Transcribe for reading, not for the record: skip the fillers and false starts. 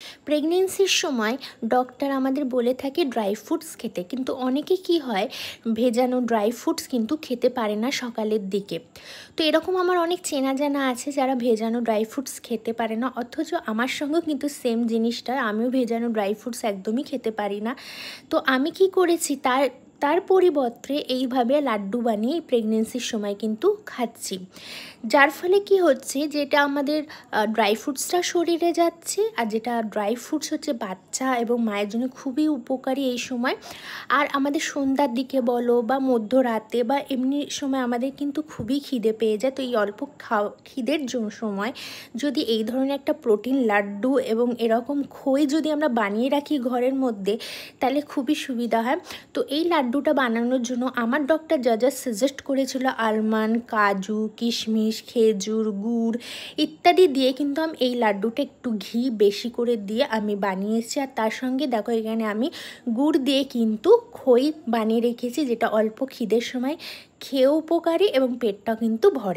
প্রেগনেন্সির সময় ডক্টর আমাদের বলে থাকে ড্রাই ফ্রুটস খেতে, কিন্তু অনেকে কি হয় ভেজানো ড্রাই ফ্রুটস কিন্তু খেতে পারে না সকালের দিকে। তো এরকম আমার অনেক চেনা জানা আছে যারা ভেজানো ড্রাই ফ্রুটস খেতে পারে না, অথচ আমার সঙ্গেও কিন্তু সেম জিনিসটা, আমিও ভেজানো ড্রাই ফ্রুটস একদমই খেতে পারি না। তো আমি কি করেছি, তার তার পরিবর্তে এইভাবে লাড্ডু বানিয়ে প্রেগনেন্সির সময় কিন্তু খাচ্ছি, যার ফলে কি হচ্ছে যেটা আমাদের ড্রাই ফ্রুটসটা শরীরে যাচ্ছে, আর যেটা ড্রাই ফ্রুটস হচ্ছে বাচ্চা এবং মায়ের জন্য খুবই উপকারী এই সময়। আর আমাদের সন্ধ্যার দিকে বলো বা মধ্যরাতে বা এমনি সময় আমাদের কিন্তু খুবই খিদে পেয়ে যায়, তো এই অল্প খিদের সময় যদি এই ধরনের একটা প্রোটিন লাড্ডু এবং এরকম খই যদি আমরা বানিয়ে রাখি ঘরের মধ্যে, তাহলে খুবই সুবিধা হয়। তো এই লাড্ডুটা বানানোর জন্য আমার ডক্টর যা যা সাজেস্ট করেছিল, আলমন্ড, কাজু, কিশমিশ, খেজুর, গুড় ইত্যাদি দিয়ে কিন্তু আমি এই লাড্ডুটা একটু ঘি বেশি করে দিয়ে আমি বানিয়েছি। আর তার সঙ্গে দেখো এখানে আমি গুড় দিয়ে কিন্তু খই বানিয়ে রেখেছি, যেটা অল্প খিদের সময় খেয়েও উপকারী এবং পেটটাও কিন্তু ভরে।